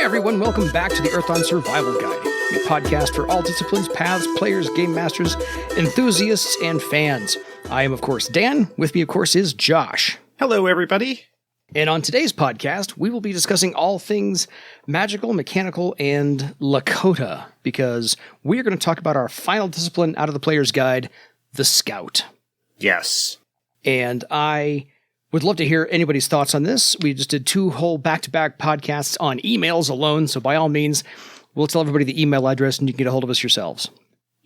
everyone, welcome back to the Earthon Survival Guide, a podcast for all disciplines, paths, players, game masters, enthusiasts, and fans. I am, of course, Dan. With me, of course, is Josh. Hello, everybody. And on today's podcast, we will be discussing all things magical, mechanical, and Lakota, because we are going to talk about our final discipline out of the Player's Guide, the Scout. Yes. And I would love to hear anybody's thoughts on this. We just did 2 whole back-to-back podcasts on emails alone, so by all means, we'll tell everybody the email address and you can get a hold of us yourselves.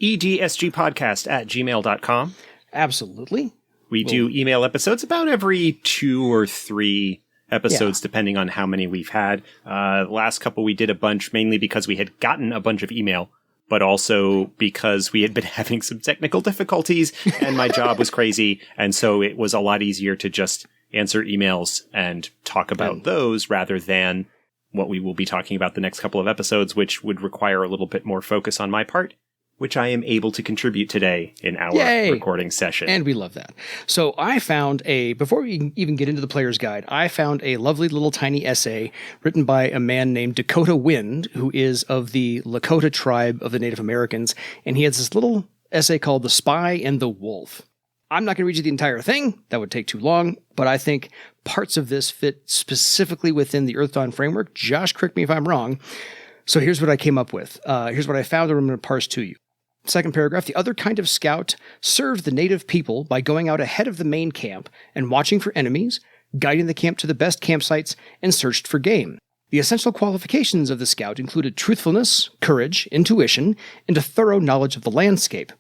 EDSGpodcast@gmail.com. Absolutely. We do email episodes about every 2 or 3 episodes, depending on how many we've had. Last couple we did a bunch, mainly because we had gotten a bunch of email, but also because we had been having some technical difficulties and my job was crazy. And so it was a lot easier to just answer emails and talk about those rather than what we will be talking about the next couple of episodes, which would require a little bit more focus on my part, which I am able to contribute today in our recording session. And we love that. So I found before we even get into the Player's Guide, I found a lovely little tiny essay written by a man named Dakota Wind, who is of the Lakota tribe of the Native Americans. And he has this little essay called The Spy and the Wolf. I'm not going to read you the entire thing. That would take too long. But I think parts of this fit specifically within the Earthdawn framework. Josh, correct me if I'm wrong. So here's what I came up with. Here's what I found, and I'm going to parse to you. Second paragraph, the other kind of scout served the native people by going out ahead of the main camp and watching for enemies, guiding the camp to the best campsites, and searched for game. The essential qualifications of the scout included truthfulness, courage, intuition, and a thorough knowledge of the landscape.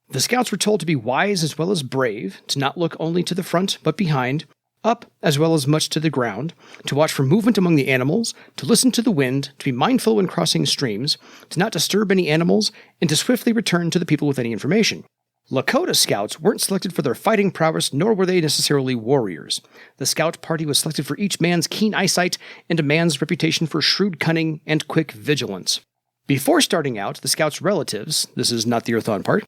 The scouts were told to be wise as well as brave, to not look only to the front but behind, up as well as much to the ground, to watch for movement among the animals, to listen to the wind, to be mindful when crossing streams, to not disturb any animals, and to swiftly return to the people with any information. Lakota scouts weren't selected for their fighting prowess, nor were they necessarily warriors. The scout party was selected for each man's keen eyesight and a man's reputation for shrewd cunning and quick vigilance. Before starting out, the scouts' relatives, this is not the Earthon part,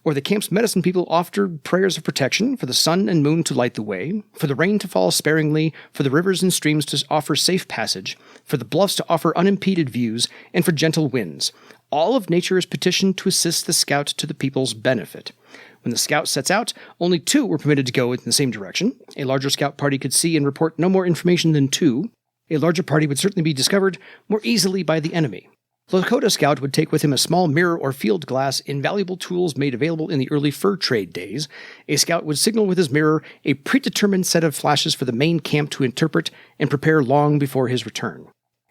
or the camp's medicine people offered prayers of protection for the sun and moon to light the way, for the rain to fall sparingly, for the rivers and streams to offer safe passage, for the bluffs to offer unimpeded views, and for gentle winds. All of nature is petitioned to assist the scout to the people's benefit. When the scout sets out, only 2 were permitted to go in the same direction. A larger scout party could see and report no more information than 2. A larger party would certainly be discovered more easily by the enemy. The Lakota scout would take with him a small mirror or field glass, invaluable tools made available in the early fur trade days. A scout would signal with his mirror a predetermined set of flashes for the main camp to interpret and prepare long before his return.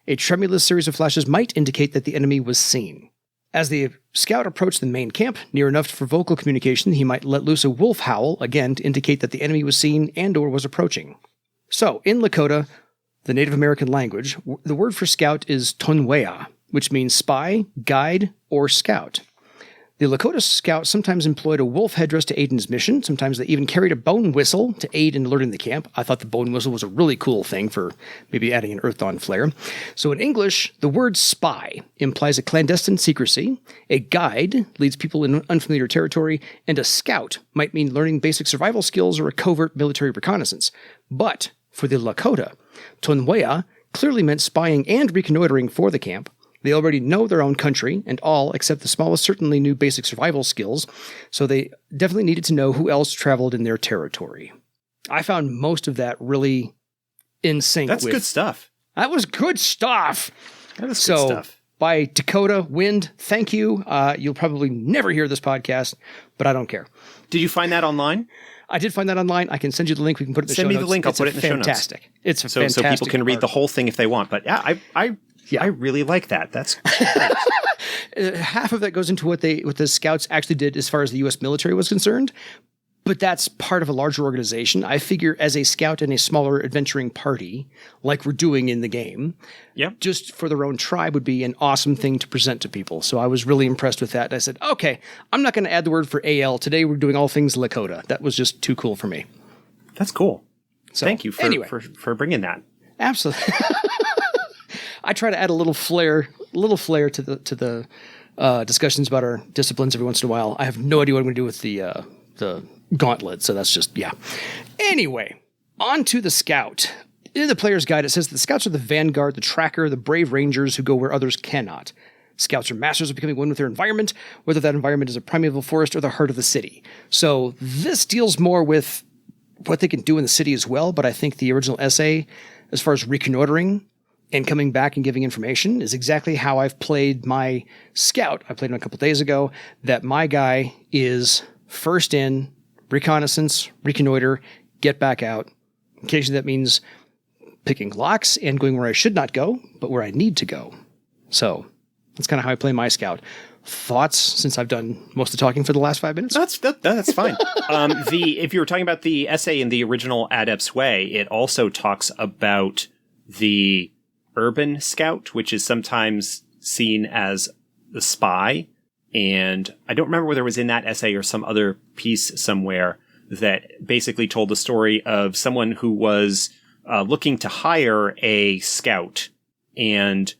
A tremulous series of flashes might indicate that the enemy was seen. As the scout approached the main camp, near enough for vocal communication, he might let loose a wolf howl, again to indicate that the enemy was seen and or was approaching. So, in Lakota, the Native American language, the word for scout is tonwea, which means spy, guide, or scout. The Lakota scout sometimes employed a wolf headdress to aid in his mission. Sometimes they even carried a bone whistle to aid in alerting the camp. I thought the bone whistle was a really cool thing for maybe adding an Earthdawn flair. So in English, the word spy implies a clandestine secrecy, a guide leads people in unfamiliar territory, and a scout might mean learning basic survival skills or a covert military reconnaissance. But for the Lakota, tonwea clearly meant spying and reconnoitering for the camp. They already know their own country, and all, except the smallest, certainly knew basic survival skills, so they definitely needed to know who else traveled in their territory. I found most of that really in sync with... That's good stuff. That was good stuff! That is good stuff. By Dakota Wind, thank you. You'll probably never hear this podcast, but I don't care. Did you find that online? I did find that online. I can send you the link. We can put it in the show notes. Send me the link. I'll put it in the show notes. Fantastic. It's a so fantastic So people can read the whole thing if they want. But yeah, I really like that. That's great. Half of that goes into what the scouts actually did as far as the U.S. military was concerned, but that's part of a larger organization. I figure as a scout in a smaller adventuring party, like we're doing in the game, just for their own tribe would be an awesome thing to present to people. So I was really impressed with that. And I said, okay, I'm not going to add the word for AL. Today we're doing all things Lakota. That was just too cool for me. That's cool. So, thank you for bringing that. Absolutely. I try to add a little flair to the discussions about our disciplines every once in a while. I have no idea what I'm going to do with the gauntlet, so that's just, yeah. Anyway, on to the scout. In the player's guide, it says that the scouts are the vanguard, the tracker, the brave rangers who go where others cannot. Scouts are masters of becoming one with their environment, whether that environment is a primeval forest or the heart of the city. So this deals more with what they can do in the city as well, but I think the original essay, as far as reconnoitering and coming back and giving information, is exactly how I've played my scout. I played him a couple days ago, that my guy is first in, reconnaissance, reconnoiter, get back out. Occasionally that means picking locks and going where I should not go, but where I need to go. So that's kind of how I play my scout. Thoughts, since I've done most of the talking for the last 5 minutes? That's fine. If you were talking about the essay in the original Adept's Way, it also talks about the urban scout, which is sometimes seen as the spy. And I don't remember whether it was in that essay or some other piece somewhere that basically told the story of someone who was looking to hire a scout and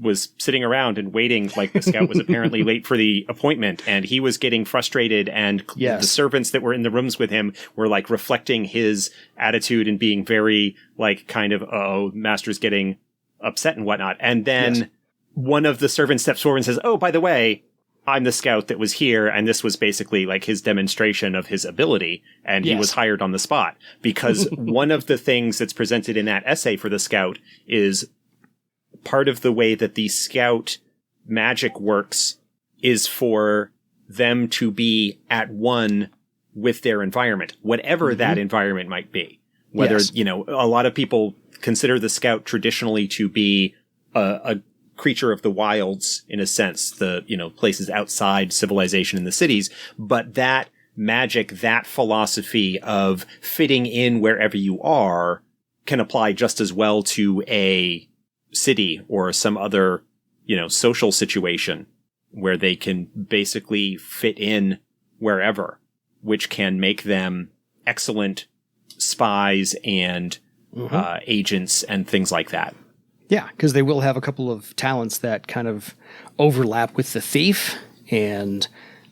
was sitting around and waiting, like the scout was apparently late for the appointment, and he was getting frustrated, and the servants that were in the rooms with him were like reflecting his attitude and being very like kind of, oh, master's getting upset and whatnot. And then one of the servants steps forward and says, oh, by the way, I'm the scout that was here, and this was basically like his demonstration of his ability, and he was hired on the spot. Because one of the things that's presented in that essay for the scout is part of the way that the scout magic works is for them to be at one with their environment, whatever that environment might be. Whether, a lot of people consider the scout traditionally to be a creature of the wilds, in a sense, the, places outside civilization in the cities, but that magic, that philosophy of fitting in wherever you are can apply just as well to a city or some other, social situation where they can basically fit in wherever, which can make them excellent spies and agents and things like that. Yeah, because they will have a couple of talents that kind of overlap with the thief. And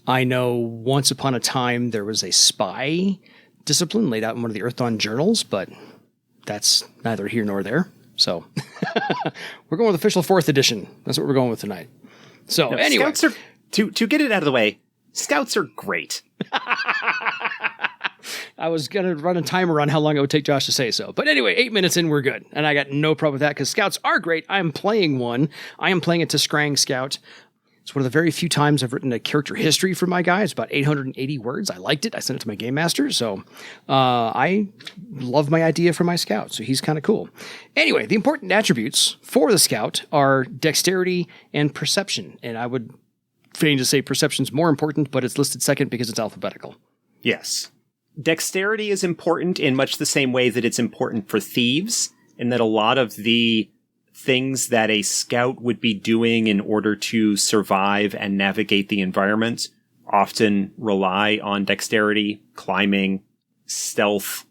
I know once upon a time there was a spy discipline laid out in one of the Earthdawn journals, but that's neither here nor there. So we're going with official 4th edition. That's what we're going with tonight. So anyway. Scouts are, to get it out of the way, scouts are great. I was going to run a timer on how long it would take Josh to say so. But anyway, 8 minutes in, we're good. And I got no problem with that because scouts are great. I am playing one. I am playing a Tiskrang scout. It's one of the very few times I've written a character history for my guy. It's about 880 words. I liked it. I sent it to my game master. So I love my idea for my scout. So he's kind of cool. Anyway, the important attributes for the scout are dexterity and perception. And I would feign to say perception's more important, but it's listed second because it's alphabetical. Yes. Dexterity is important in much the same way that it's important for thieves, in that a lot of the things that a scout would be doing in order to survive and navigate the environment often rely on dexterity, climbing, stealth,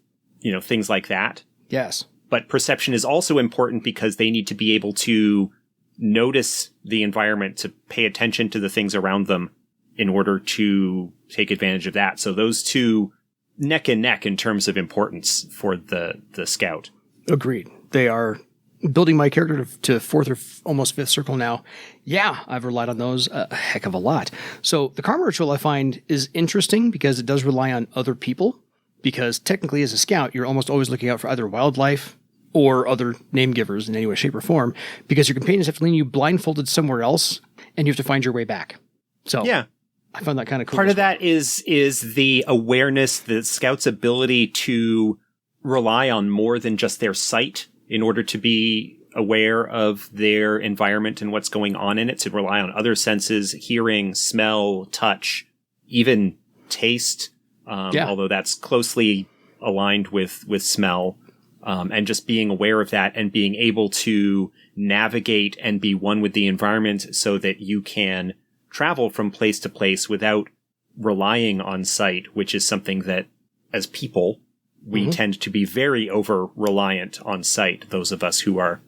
things like that. Yes. But perception is also important because they need to be able to notice the environment, to pay attention to the things around them in order to take advantage of that. So those two neck and neck in terms of importance for the scout. Agreed. They are building my character to 4th or almost 5th circle now. Yeah, I've relied on those a heck of a lot. So the karma ritual I find is interesting because it does rely on other people, because technically as a scout, you're almost always looking out for either wildlife or other name givers in any way, shape, or form, because your companions have to leave you blindfolded somewhere else and you have to find your way back. So yeah. I found that kind of cool. Part of that is the awareness, the scout's ability to rely on more than just their sight in order to be aware of their environment and what's going on in it, to rely on other senses, hearing, smell, touch, even taste, although that's closely aligned with smell, and just being aware of that and being able to navigate and be one with the environment so that you can travel from place to place without relying on sight, which is something that, as people, we tend to be very over-reliant on sight, those of us who are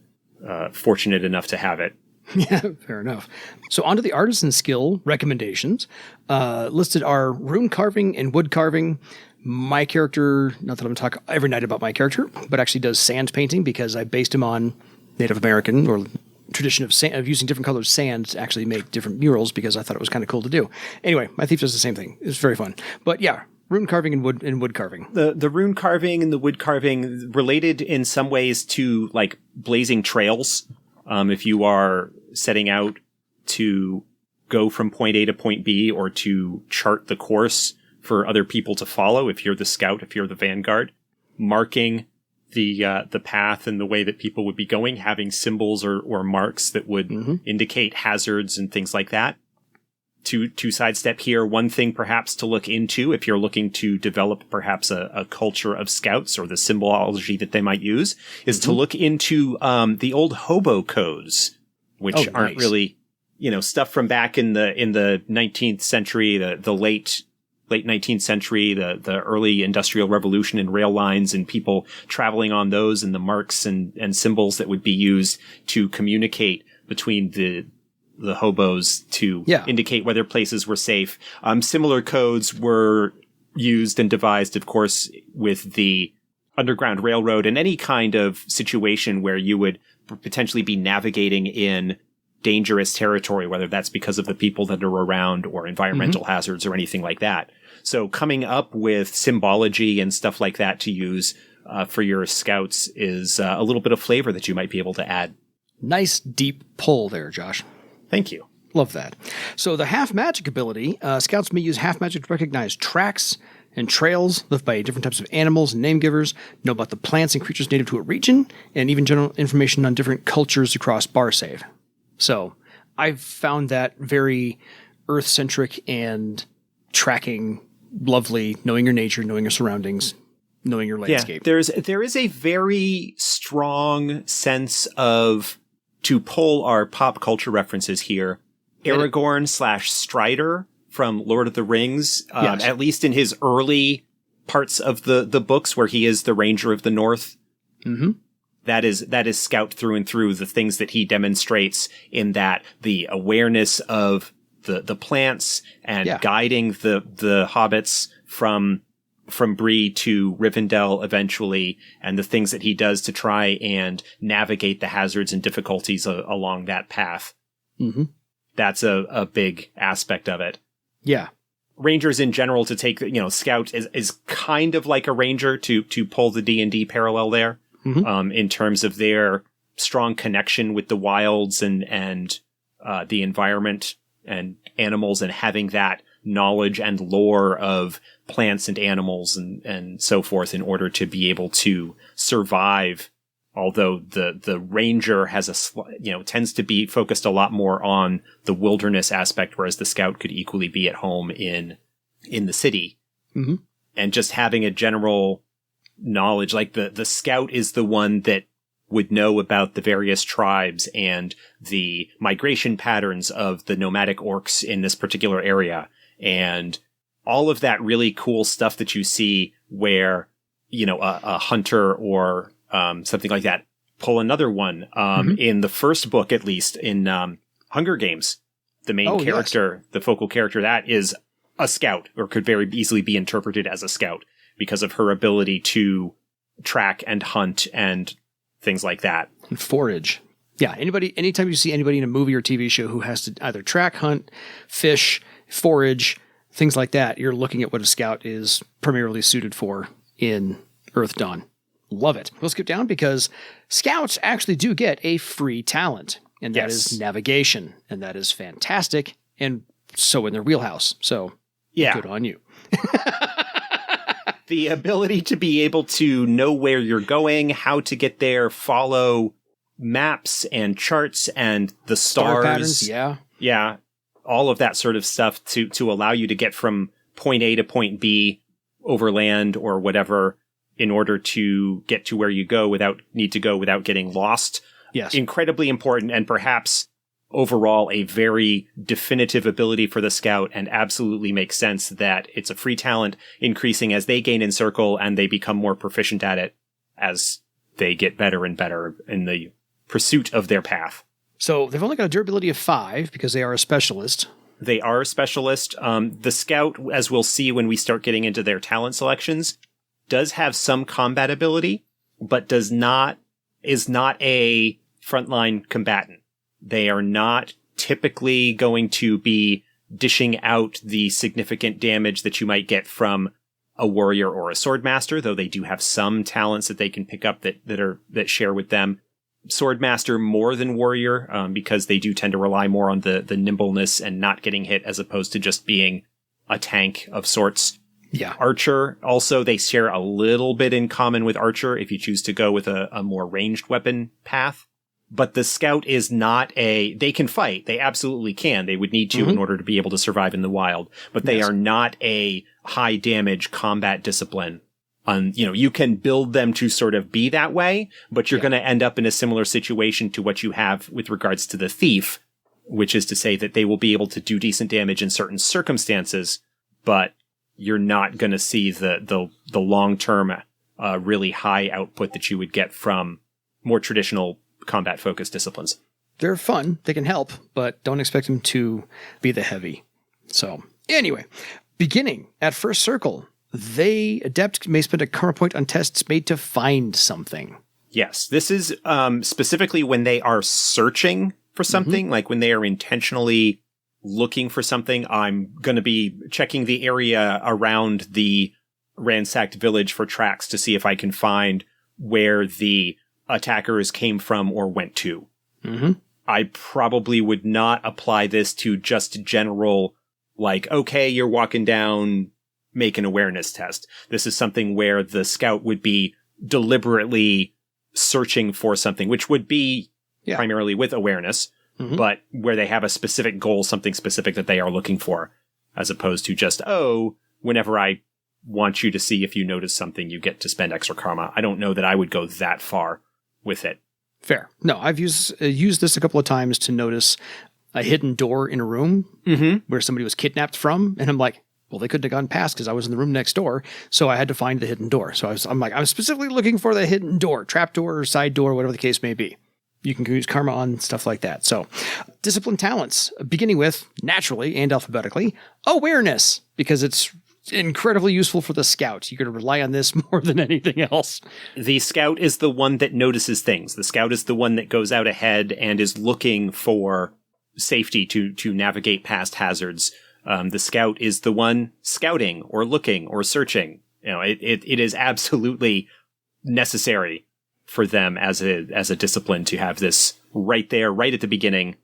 fortunate enough to have it. Yeah, fair enough. So onto the artisan skill recommendations. Listed are rune carving and wood carving. My character, not that I'm talking every night about my character, but actually does sand painting because I based him on Native American or tradition of, of using different colors sand to actually make different murals because I thought it was kind of cool to do. Anyway, my thief does the same thing. It's very fun. But yeah, rune carving and wood carving. The rune carving and the wood carving related in some ways to like blazing trails. If you are setting out to go from point A to point B or to chart the course for other people to follow, if you're the scout, if you're the vanguard, marking the path and the way that people would be going, having symbols or marks that would indicate hazards and things like that. To sidestep here, one thing perhaps to look into if you're looking to develop perhaps a culture of scouts or the symbology that they might use is to look into the old hobo codes, which aren't really, stuff from back in the 19th century, the late 19th century, the early industrial revolution and rail lines and people traveling on those and the marks and symbols that would be used to communicate between the hobos to indicate whether places were safe. Similar codes were used and devised, of course, with the Underground Railroad and any kind of situation where you would potentially be navigating in dangerous territory, whether that's because of the people that are around or environmental hazards or anything like that. So coming up with symbology and stuff like that to use for your scouts is a little bit of flavor that you might be able to add. Nice Deep pull there, Josh. Thank you. Love that. So the half magic ability, scouts may use half magic to recognize tracks and trails left by different types of animals and name givers, know about the plants and creatures native to a region, and even general information on different cultures across bar save. So I've found that very earth-centric and tracking lovely, knowing your nature, knowing your surroundings, knowing your landscape. Yeah, there is a very strong sense of, to pull our pop culture references here, Aragorn / Strider from Lord of the Rings, at least in his early parts of the books where he is the Ranger of the North. Mm-hmm. That is scout through and through, the things that he demonstrates in that the awareness of the plants and guiding the hobbits from Bree to Rivendell eventually, and the things that he does to try and navigate the hazards and difficulties along that path. Mm-hmm. That's a big aspect of it. Yeah. Rangers in general, to take, scout is kind of like a ranger to pull the D&D parallel there. Mm-hmm. In terms of their strong connection with the wilds and the environment and animals, and having that knowledge and lore of plants and animals and so forth in order to be able to survive. Although the ranger has tends to be focused a lot more on the wilderness aspect, whereas the scout could equally be at home in the city. Mm-hmm. And just having a general knowledge, like the scout is the one that would know about the various tribes and the migration patterns of the nomadic orcs in this particular area, and all of that really cool stuff that you see where, a hunter or something like that pull another one. In the first book, at least in Hunger Games, the main character, the focal character, that is a scout, or could very easily be interpreted as a scout, because of her ability to track and hunt and things like that. And forage. Yeah, anytime you see anybody in a movie or TV show who has to either track, hunt, fish, forage, things like that, you're looking at what a scout is primarily suited for in Earth Dawn. Love it. We'll skip down because scouts actually do get a free talent, and that is navigation, and that is fantastic, and so in their wheelhouse. So good on you. The ability to be able to know where you're going, how to get there, follow maps and charts and the stars. Star patterns, yeah. Yeah. All of that sort of stuff to allow you to get from point A to point B over land or whatever in order to get to where you without getting lost. Yes. Incredibly important, and perhaps overall a very definitive ability for the scout, and absolutely makes sense that it's a free talent increasing as they gain in circle and they become more proficient at it as they get better and better in the pursuit of their path. So they've only got a durability of 5 because they are a specialist, They are a specialist. The scout, as we'll see when we start getting into their talent selections, does have some combat ability, but is not a frontline combatant. They are not typically going to be dishing out the significant damage that you might get from a warrior or a swordmaster, though they do have some talents that they can pick up that share with them. Swordmaster more than warrior, because they do tend to rely more on the nimbleness and not getting hit as opposed to just being a tank of sorts. Yeah. Archer, also, they share a little bit in common with Archer if you choose to go with a more ranged weapon path. But the scout is not they can fight. They absolutely can. They would need to in order to be able to survive in the wild. But they are not a high damage combat discipline. You can build them to sort of be that way, but you're going to end up in a similar situation to what you have with regards to the thief, which is to say that they will be able to do decent damage in certain circumstances, but you're not going to see the long-term, really high output that you would get from more traditional combat-focused disciplines. They're fun. They can help, but don't expect them to be the heavy. So anyway, beginning at first circle, Adept may spend a karma point on tests made to find something. Yes, this is specifically when they are searching for something, like when they are intentionally looking for something. I'm going to be checking the area around the ransacked village for tracks to see if I can find where the attackers came from or went to. I probably would not apply this to just general, like, okay, you're walking down, make an awareness test. This is something where the scout would be deliberately searching for something, which would be primarily with awareness, but where they have a specific goal, something specific that they are looking for, as opposed to just, whenever I want you to see if you notice something, you get to spend extra karma. I don't know that I would go that far with it. Fair. No, I've used this a couple of times to notice a hidden door in a room where somebody was kidnapped from, and I'm like, well, they couldn't have gone past because I was in the room next door, so I had to find the hidden door. So I'm specifically looking for the hidden door, trap door or side door, whatever the case may be. You can use karma on stuff like that. So discipline talents, beginning with, naturally and alphabetically, awareness, because it's incredibly useful for the scout. You're going to rely on this more than anything else. The scout is the one that notices things. The scout is the one that goes out ahead and is looking for safety to navigate past hazards. The scout is the one scouting or looking or searching. It is absolutely necessary for them as a discipline to have this right there, right at the beginning.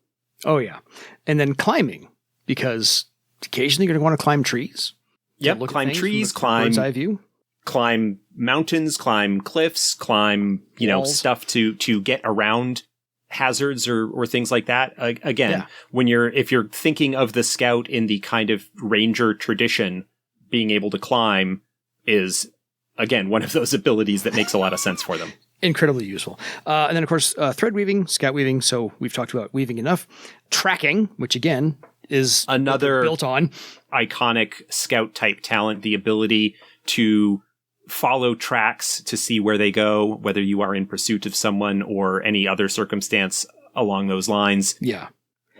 Oh yeah. And then climbing, because occasionally you're going to want to climb trees. Yep, climb trees, climb bird's eye view. Climb mountains, climb cliffs, climb, stuff to get around hazards or things like that. Again, if you're thinking of the scout in the kind of ranger tradition, being able to climb is, again, one of those abilities that makes a lot of sense for them. Incredibly useful. And then, of course, thread weaving, scout weaving. So we've talked about weaving enough. Tracking, which again is another built on iconic scout type talent, the ability to follow tracks to see where they go, whether you are in pursuit of someone or any other circumstance along those lines. Yeah.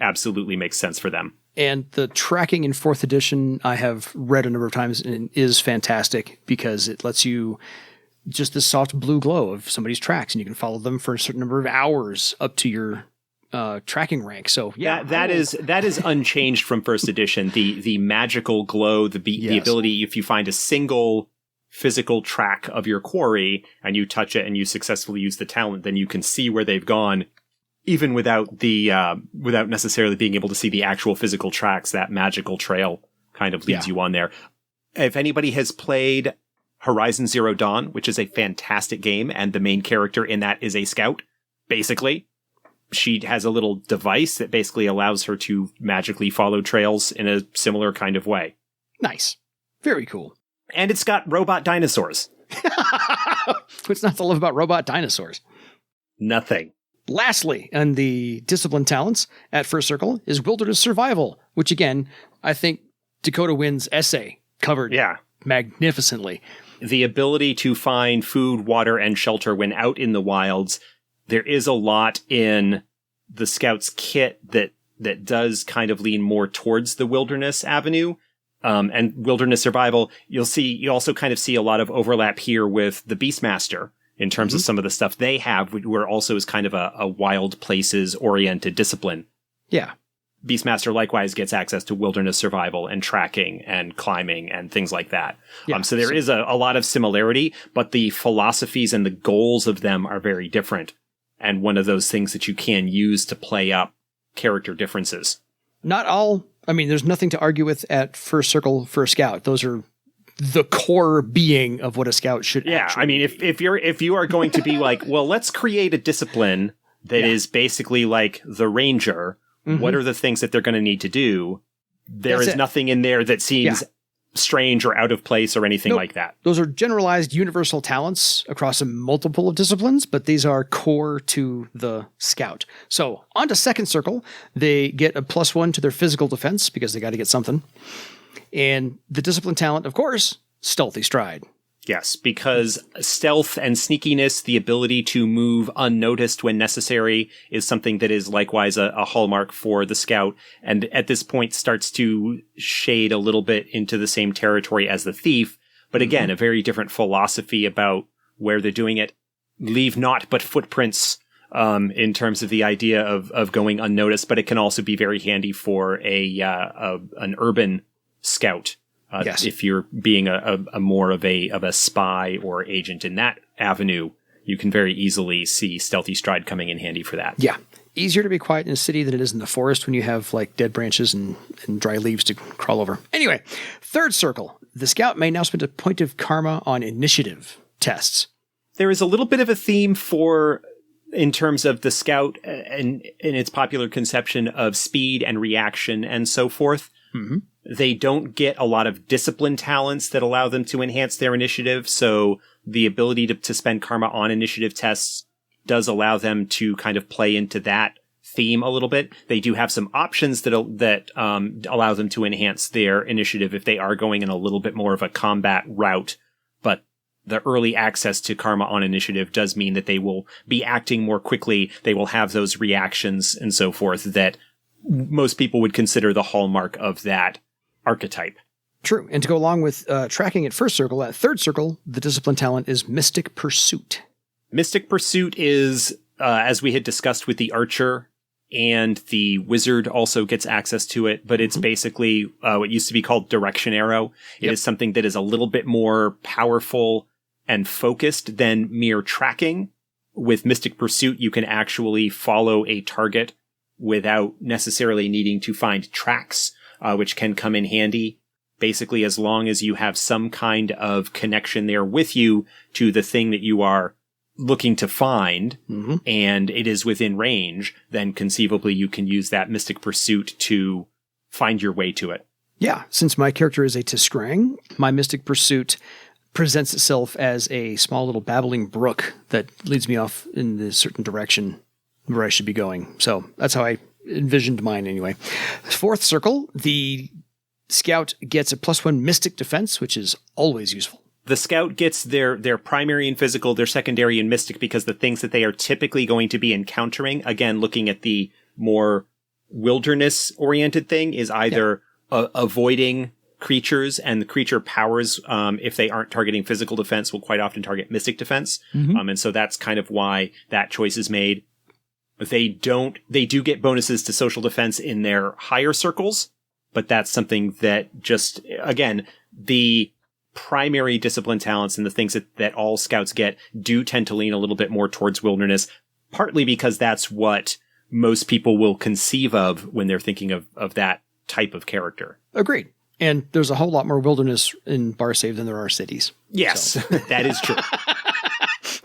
Absolutely makes sense for them. And the tracking in 4th edition, I have read a number of times, and is fantastic because it lets you just this soft blue glow of somebody's tracks, and you can follow them for a certain number of hours up to your tracking rank. So yeah, that is unchanged from 1st edition. The magical glow, the ability, if you find a single physical track of your quarry and you touch it and you successfully use the talent, then you can see where they've gone, even without without necessarily being able to see the actual physical tracks. That magical trail kind of leads you on there. If anybody has played Horizon Zero Dawn, which is a fantastic game, and the main character in that is a scout, basically, she has a little device that basically allows her to magically follow trails in a similar kind of way. Nice. Very cool. And it's got robot dinosaurs. What's not to love about robot dinosaurs? Nothing. Lastly, and the discipline talents at first circle is wilderness survival, which again, I think Dakota Wynn's essay covered magnificently. The ability to find food, water, and shelter when out in the wilds. There is a lot in the Scout's kit that that does kind of lean more towards the wilderness avenue. And wilderness survival, you also kind of see a lot of overlap here with the Beastmaster in terms of some of the stuff they have, where also is kind of a wild places oriented discipline. Yeah. Beastmaster likewise gets access to wilderness survival and tracking and climbing and things like that. Yeah. So there is a lot of similarity, but the philosophies and the goals of them are very different. And one of those things that you can use to play up character differences. There's nothing to argue with at first circle for a scout. Those are the core being of what a scout should actually be. if you are going to be like, well, let's create a discipline that is basically like the ranger, what are the things that they're going to need to do? There is nothing in there that seems strange or out of place or anything like that. Those are generalized universal talents across a multiple of disciplines, but these are core to the scout. So on to second circle, they get a +1 to their physical defense because they got to get something. And the discipline talent, of course, stealthy stride. Yes, because stealth and sneakiness, the ability to move unnoticed when necessary, is something that is likewise a hallmark for the scout, and at this point starts to shade a little bit into the same territory as the thief, but again, a very different philosophy about where they're doing it. Leave naught but footprints in terms of the idea of going unnoticed, but it can also be very handy for an urban scout. If you're being a more of a spy or agent in that avenue, you can very easily see stealthy stride coming in handy for that. Yeah. Easier to be quiet in a city than it is in the forest when you have like dead branches and dry leaves to crawl over. Anyway, third circle. The scout may now spend a point of karma on initiative tests. There is a little bit of a theme in terms of the scout and in its popular conception of speed and reaction and so forth. Mm-hmm. They don't get a lot of discipline talents that allow them to enhance their initiative, so the ability to spend karma on initiative tests does allow them to kind of play into that theme a little bit. They do have some options that allow them to enhance their initiative if they are going in a little bit more of a combat route, but the early access to karma on initiative does mean that they will be acting more quickly, they will have those reactions and so forth that most people would consider the hallmark of that archetype. True. And to go along with tracking at first circle, at third circle, the discipline talent is Mystic Pursuit. Mystic Pursuit is, as we had discussed with the Archer, and the Wizard also gets access to it, but it's basically what used to be called Direction Arrow. It is something that is a little bit more powerful and focused than mere tracking. With Mystic Pursuit, you can actually follow a target without necessarily needing to find tracks, which can come in handy. Basically, as long as you have some kind of connection there with you to the thing that you are looking to find, and it is within range, then conceivably you can use that Mystic Pursuit to find your way to it. Yeah, since my character is a Tiskrang, my Mystic Pursuit presents itself as a small little babbling brook that leads me off in a certain direction where I should be going. So that's how I envisioned mine anyway. Fourth circle, the scout gets a +1 mystic defense, which is always useful. The scout gets their primary in physical, their secondary in mystic, because the things that they are typically going to be encountering, again, looking at the more wilderness-oriented thing, is either avoiding creatures, and the creature powers, if they aren't targeting physical defense, will quite often target mystic defense. And so that's kind of why that choice is made. They do get bonuses to social defense in their higher circles, but that's something that just, again, the primary discipline talents and the things that all scouts get do tend to lean a little bit more towards wilderness, partly because that's what most people will conceive of when they're thinking of that type of character. Agreed. And there's a whole lot more wilderness in Barsave than there are cities. Yes, so. That is true.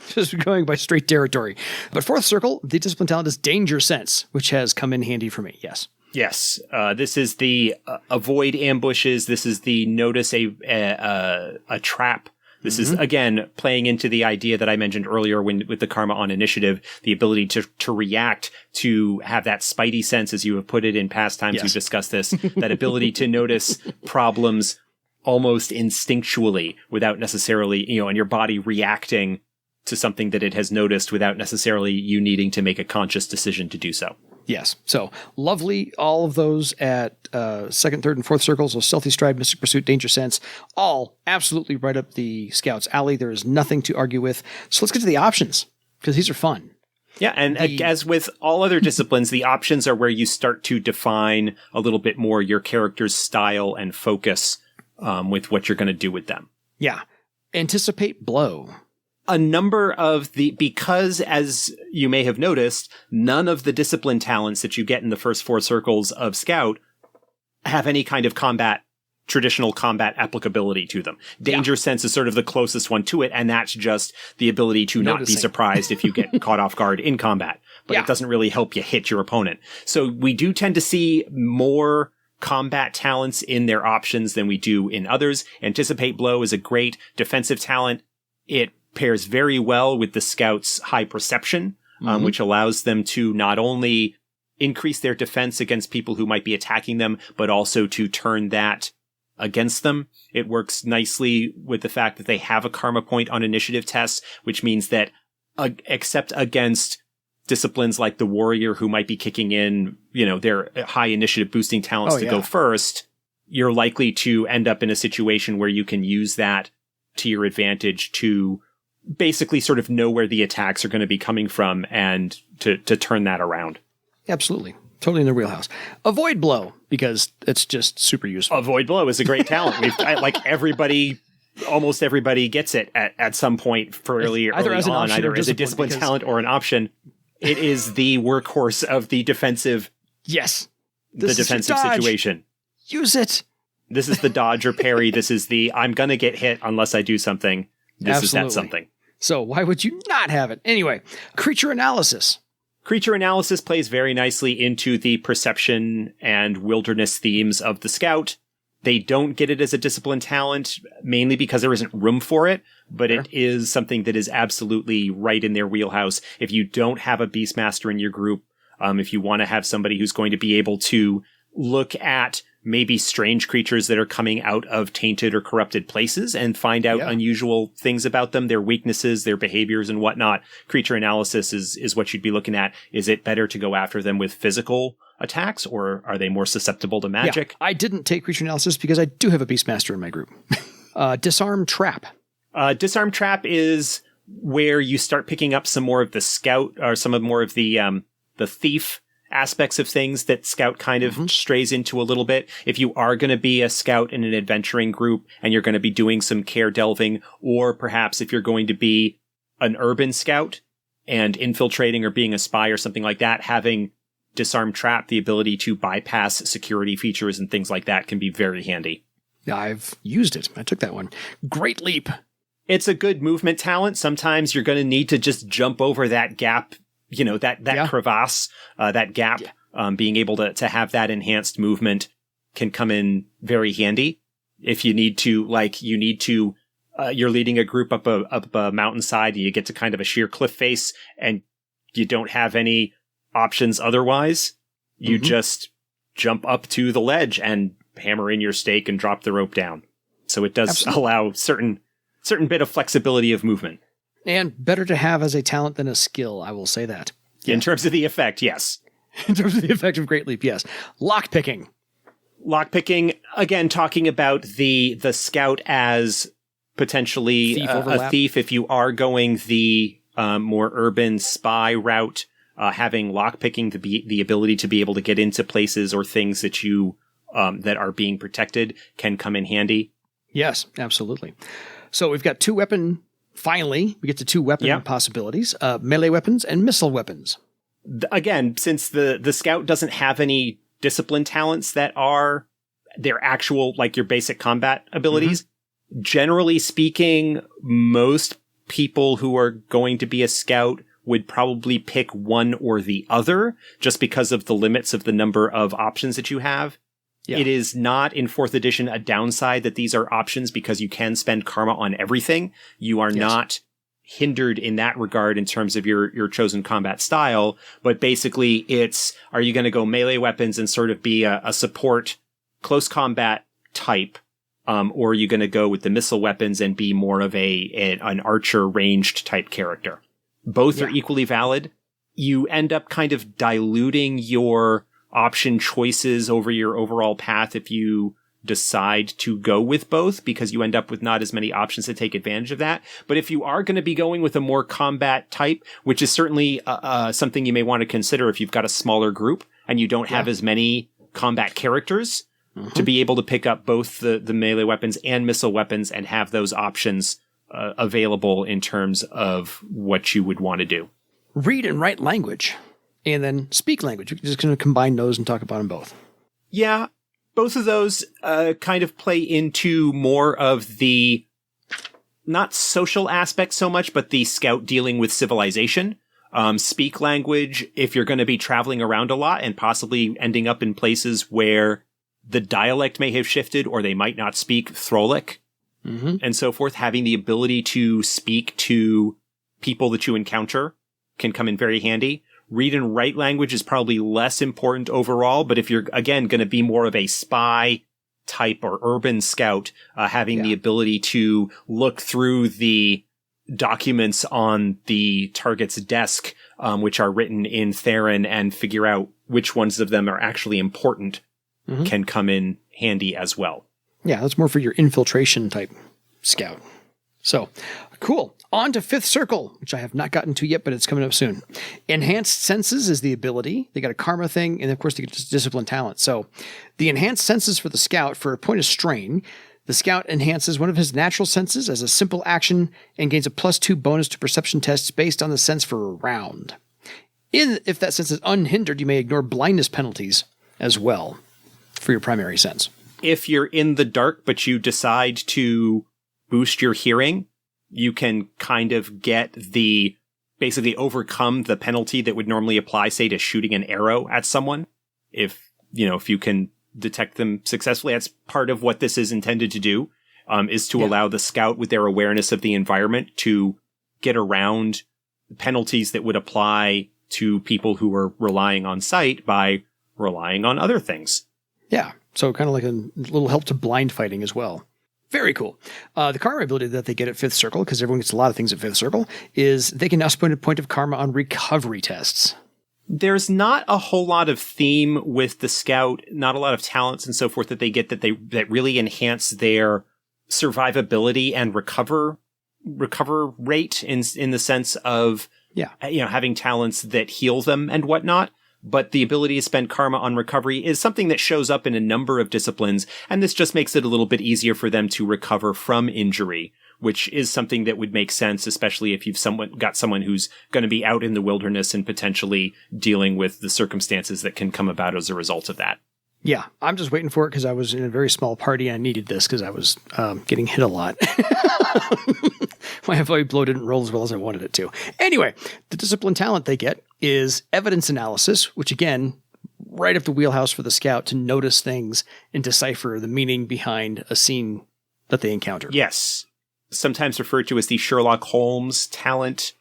Just going by straight territory. But fourth circle, the discipline talent is Danger Sense, which has come in handy for me. Yes. Yes. This is the avoid ambushes. This is the notice a trap. This is, again, playing into the idea that I mentioned earlier with the karma on initiative, the ability to react, to have that spidey sense, as you have put it in past times we've discussed this, that ability to notice problems almost instinctually without necessarily, and your body reacting to something that it has noticed without necessarily you needing to make a conscious decision to do so. Yes. So lovely. All of those at second, third, and fourth circles. So Stealthy Stride, Mystic Pursuit, Danger Sense, all absolutely right up the Scout's alley. There is nothing to argue with. So let's get to the options because these are fun. Yeah, and as with all other disciplines, the options are where you start to define a little bit more your character's style and focus with what you're going to do with them. Yeah. Anticipate Blow. A number of because as you may have noticed, none of the discipline talents that you get in the first 4 circles of Scout have any kind of traditional combat applicability to them. Danger Sense is sort of the closest one to it, and that's just the ability to not be surprised if you get caught off guard in combat. But it doesn't really help you hit your opponent. So we do tend to see more combat talents in their options than we do in others. Anticipate Blow is a great defensive talent. It pairs very well with the Scout's high perception, which allows them to not only increase their defense against people who might be attacking them, but also to turn that against them. It works nicely with the fact that they have a karma point on initiative tests, which means that except against disciplines like the warrior who might be kicking in, their high initiative boosting talents to go first, you're likely to end up in a situation where you can use that to your advantage to basically sort of know where the attacks are going to be coming from and to turn that around. Absolutely. Totally in their wheelhouse. Avoid Blow, because it's just super useful. Avoid Blow is a great talent. Almost everybody gets it at some point fairly early on, either as a discipline talent or an option. It is the workhorse of the defensive. Yes. The defensive situation. Use it. This is the dodge or parry. This is the I'm going to get hit unless I do something. This is that something. So why would you not have it? Anyway, Creature Analysis. Creature Analysis plays very nicely into the perception and wilderness themes of the Scout. They don't get it as a discipline talent, mainly because there isn't room for it, but it is something that is absolutely right in their wheelhouse. If you don't have a Beastmaster in your group, if you want to have somebody who's going to be able to look at maybe strange creatures that are coming out of tainted or corrupted places and find out unusual things about them, their weaknesses, their behaviors and whatnot. Creature Analysis is what you'd be looking at. Is it better to go after them with physical attacks, or are they more susceptible to magic? I didn't take Creature Analysis because I do have a Beastmaster in my group. Disarm Trap. Disarm Trap is where you start picking up some more of the Scout, or some of more of the thief aspects of things that Scout kind of strays into a little bit. If you are going to be a Scout in an adventuring group and you're going to be doing some care delving, or perhaps if you're going to be an urban Scout and infiltrating or being a spy or something like that, having Disarm Trap, the ability to bypass security features and things like that, can be very handy. I've used it. I took that one. Great Leap. It's a good movement talent. Sometimes you're going to need to just jump over that gap, that crevasse, that gap. Being able to have that enhanced movement can come in very handy. If you need to, you're leading a group up a mountainside and you get to kind of a sheer cliff face and you don't have any options otherwise, you just jump up to the ledge and hammer in your stake and drop the rope down. So it does allow certain bit of flexibility of movement. And better to have as a talent than a skill, I will say that. In terms of the effect, yes. In terms of the effect of Great Leap, yes. Lockpicking. Lockpicking, again, talking about the Scout as potentially a thief. If you are going the more urban spy route, having lockpicking, the ability to be able to get into places or things that you that are being protected can come in handy. Yes, absolutely. So we've got finally, we get to 2 weapon possibilities, melee weapons and missile weapons. Again, since the Scout doesn't have any discipline talents that are their actual, your basic combat abilities, generally speaking, most people who are going to be a Scout would probably pick one or the other, just because of the limits of the number of options that you have. Yeah. It is not in 4th edition a downside that these are options, because you can spend karma on everything. You are not hindered in that regard in terms of your chosen combat style. But basically are you going to go melee weapons and sort of be a support close combat type? Or are you going to go with the missile weapons and be more of an archer ranged type character? Both are equally valid. you end up kind of diluting your option choices over your overall path if you decide to go with both, because you end up with not as many options to take advantage of that. But if you are going to be going with a more combat type, which is certainly something you may want to consider if you've got a smaller group and you don't have as many combat characters, to be able to pick up both the melee weapons and missile weapons and have those options available in terms of what you would want to do. Read and write language, and then speak language. You're just going to combine those and talk about them both. Yeah. Both of those kind of play into more of the, not social aspect so much, but the scout dealing with civilization. Speak language, if you're going to be traveling around a lot and possibly ending up in places where the dialect may have shifted or they might not speak Throlic and so forth, having the ability to speak to people that you encounter can come in very handy. Read and write language is probably less important overall, but if you're, again, going to be more of a spy type or urban scout, having the ability to look through the documents on the target's desk, which are written in Therin, and figure out which ones of them are actually important, can come in handy as well. Yeah, that's more for your infiltration type scout. So, cool. On to Fifth Circle, which I have not gotten to yet, but it's coming up soon. Enhanced Senses is the ability. They got a Karma thing, and of course they get Discipline talent. So, the Enhanced Senses for the Scout, for a point of strain, the Scout enhances one of his natural senses as a simple action and gains a +2 bonus to perception tests based on the sense for a round. If that sense is unhindered, you may ignore blindness penalties as well for your primary sense. If you're in the dark, but you decide to boost your hearing, you can kind of get basically overcome the penalty that would normally apply, say, to shooting an arrow at someone. If you can detect them successfully, that's part of what this is intended to do, is to allow the scout with their awareness of the environment to get around penalties that would apply to people who are relying on sight by relying on other things. Yeah. So kind of like a little help to blind fighting as well. Very cool. The karma ability that they get at Fifth Circle, because everyone gets a lot of things at Fifth Circle, is they can now spend a point of karma on recovery tests. There's not a whole lot of theme with the scout, not a lot of talents and so forth that they get that really enhance their survivability and recover rate in the sense of having talents that heal them and whatnot. But the ability to spend karma on recovery is something that shows up in a number of disciplines, and this just makes it a little bit easier for them to recover from injury, which is something that would make sense, especially if you've got someone who's going to be out in the wilderness and potentially dealing with the circumstances that can come about as a result of that. Yeah, I'm just waiting for it because I was in a very small party and I needed this because I was getting hit a lot. My FOE blow didn't roll as well as I wanted it to. Anyway, the discipline talent they get is evidence analysis, which again, right up the wheelhouse for the scout to notice things and decipher the meaning behind a scene that they encounter. Yes. Sometimes referred to as the Sherlock Holmes talent.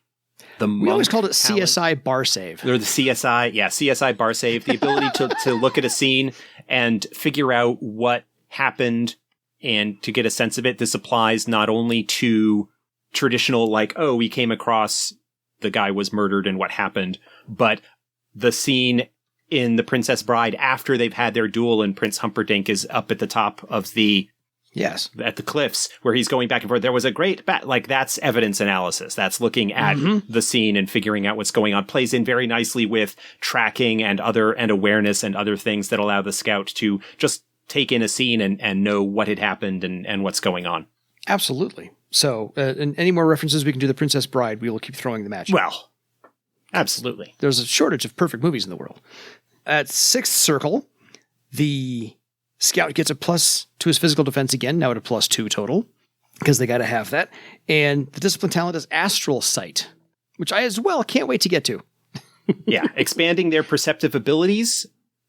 We always called it talent. CSI bar save. Or the CSI bar save. The ability to look at a scene and figure out what happened and to get a sense of it. This applies not only to traditional, we came across the guy was murdered and what happened, but the scene in The Princess Bride after they've had their duel and Prince Humperdinck is up at the top of at the cliffs where he's going back and forth. There was a great that's evidence analysis. That's looking at the scene and figuring out what's going on. Plays in very nicely with tracking and awareness and other things that allow the scout to just take in a scene and know what had happened and what's going on. Absolutely. So, and any more references we can do The Princess Bride, we will keep throwing them at you. Well, absolutely. There's a shortage of perfect movies in the world. At Sixth Circle, the scout gets a plus to his physical defense again, now at a +2 total, because they got to have that. And the discipline talent is Astral Sight, which I as well can't wait to get to. Yeah, expanding their perceptive abilities.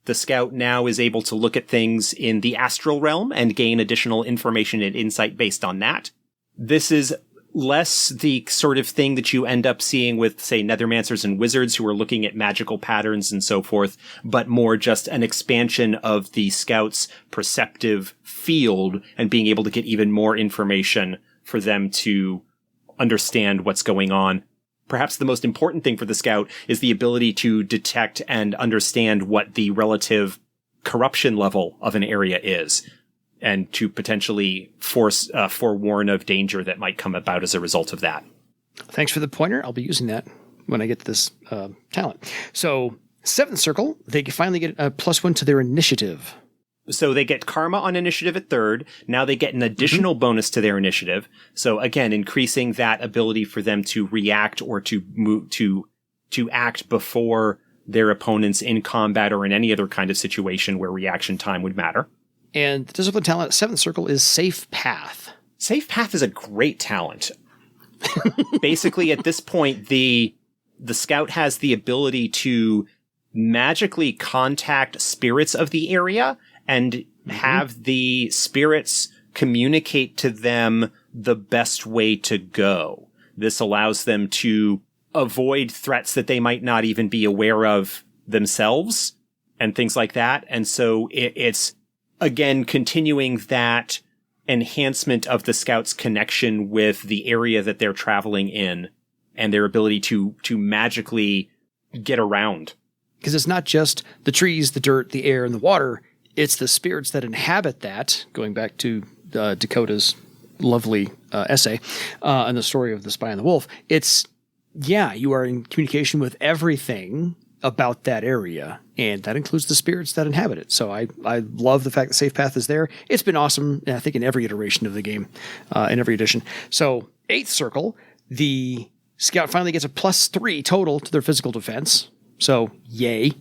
The scout now is able to look at things in the astral realm and gain additional information and insight based on that. This is less the sort of thing that you end up seeing with, say, Nethermancers and Wizards who are looking at magical patterns and so forth, but more just an expansion of the scout's perceptive field and being able to get even more information for them to understand what's going on. perhaps the most important thing for the scout is the ability to detect and understand what the relative corruption level of an area is, and to potentially forewarn of danger that might come about as a result of that. Thanks for the pointer. I'll be using that when I get this talent. So 7th circle, they finally get a +1 to their initiative. So they get karma on initiative at 3rd. Now they get an additional bonus to their initiative. So again, increasing that ability for them to react or to move to act before their opponents in combat or in any other kind of situation where reaction time would matter. And the discipline talent, 7th circle, is Safe Path. Safe Path is a great talent. Basically, at this point, the scout has the ability to magically contact spirits of the area and have the spirits communicate to them the best way to go. This allows them to avoid threats that they might not even be aware of themselves and things like that. And so it's, again, continuing that enhancement of the scout's connection with the area that they're traveling in and their ability to magically get around. Because it's not just the trees, the dirt, the air, and the water. It's the spirits that inhabit that, going back to Dakota's lovely essay and the story of the Spy and the Wolf. It's, you are in communication with everything about that area, and that includes the spirits that inhabit it. So I love the fact that Safe Path is there. It's been awesome, I think, in every iteration of the game, in every edition. So 8th circle, the scout finally gets a +3 total to their physical defense. So yay.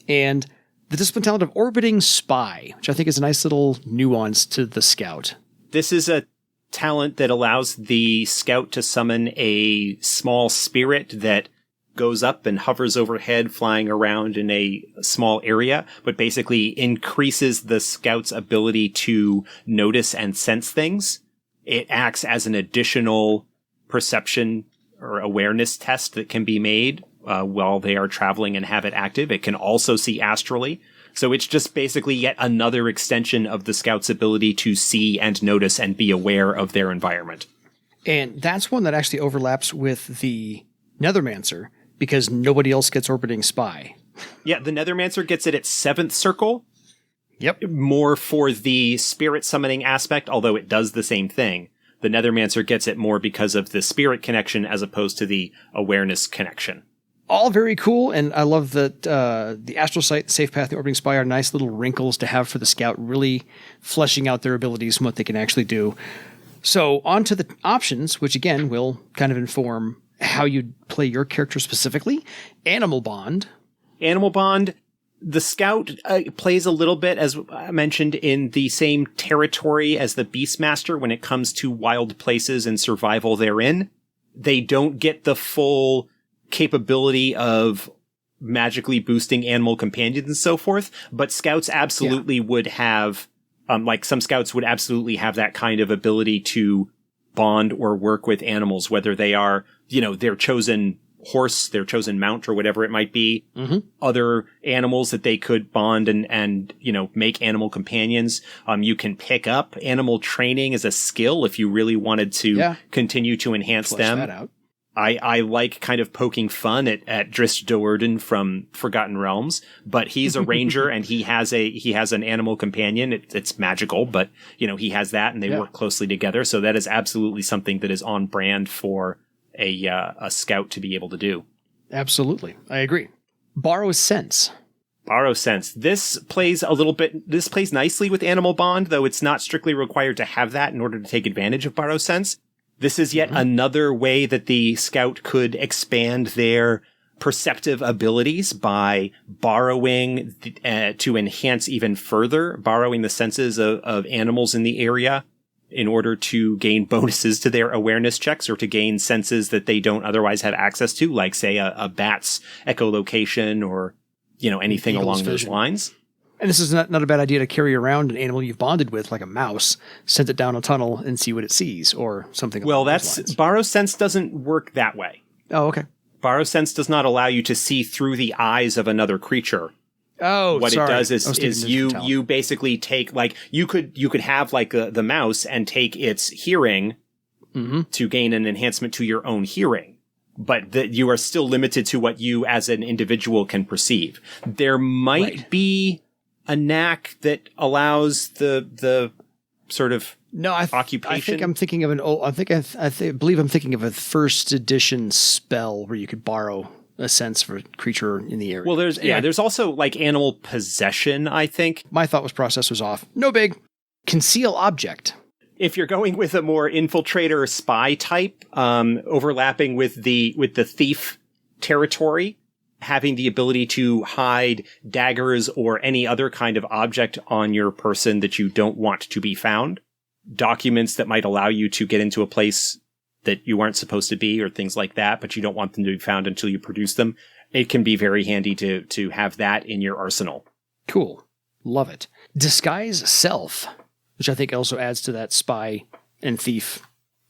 And the discipline talent of Orbiting Spy, which I think is a nice little nuance to the scout. This is a talent that allows the scout to summon a small spirit that goes up and hovers overhead, flying around in a small area, but basically increases the scout's ability to notice and sense things. It acts as an additional perception or awareness test that can be made while they are traveling and have it active. It can also see astrally. So it's just basically yet another extension of the scout's ability to see and notice and be aware of their environment. And that's one that actually overlaps with the Nethermancer, because nobody else gets Orbiting Spy. Yeah, the Nethermancer gets it at 7th circle. Yep. More for the spirit summoning aspect, although it does the same thing. The Nethermancer gets it more because of the spirit connection as opposed to the awareness connection. All very cool, and I love that the Astral Sight, Safe Path, the Orbiting Spy are nice little wrinkles to have for the scout, really fleshing out their abilities and what they can actually do. So on to the options, which again will kind of inform how you play your character specifically. Animal Bond. Animal Bond, the scout plays a little bit, as I mentioned, in the same territory as the Beastmaster when it comes to wild places and survival therein. They don't get the full capability of magically boosting animal companions and so forth, but scouts absolutely would have, some scouts would absolutely have that kind of ability to bond or work with animals, whether they are, their chosen horse, their chosen mount, or whatever it might be, other animals that they could bond and make animal companions. You can pick up animal training as a skill if you really wanted to continue to enhance Flesh them. that out. I like kind of poking fun at Drizzt Do'Urden from Forgotten Realms, but he's a ranger and he has an animal companion. It's magical, but he has that and they work closely together. So that is absolutely something that is on brand for a scout to be able to do. Absolutely. I agree. Borrow Sense. Borrow Sense. This plays nicely with Animal Bond, though it's not strictly required to have that in order to take advantage of Borrow Sense. This is yet another way that the scout could expand their perceptive abilities by borrowing to enhance even further, borrowing the senses of animals in the area in order to gain bonuses to their awareness checks or to gain senses that they don't otherwise have access to, like, say, a bat's echolocation or, anything along those lines. And this is not a bad idea to carry around an animal you've bonded with, like a mouse, send it down a tunnel and see what it sees, or something. Well, Borrow Sense doesn't work that way. Oh, okay. Borrow Sense does not allow you to see through the eyes of another creature. Oh, what sorry. it does is you basically take, like, you could have like the mouse and take its hearing to gain an enhancement to your own hearing. but that you are still limited to what you as an individual can perceive. There might be a knack that allows the sort of occupation. I think I'm thinking of I believe I'm thinking of a first edition spell where you could borrow a sense for a creature in the area. Well, there's also like animal possession, I think. My thought process was off. No big. Conceal object. If you're going with a more infiltrator spy type, overlapping with the thief territory, having the ability to hide daggers or any other kind of object on your person that you don't want to be found, documents that might allow you to get into a place that you aren't supposed to be or things like that, but you don't want them to be found until you produce them. It can be very handy to have that in your arsenal. Cool. Love it. Disguise self, which I think also adds to that spy and thief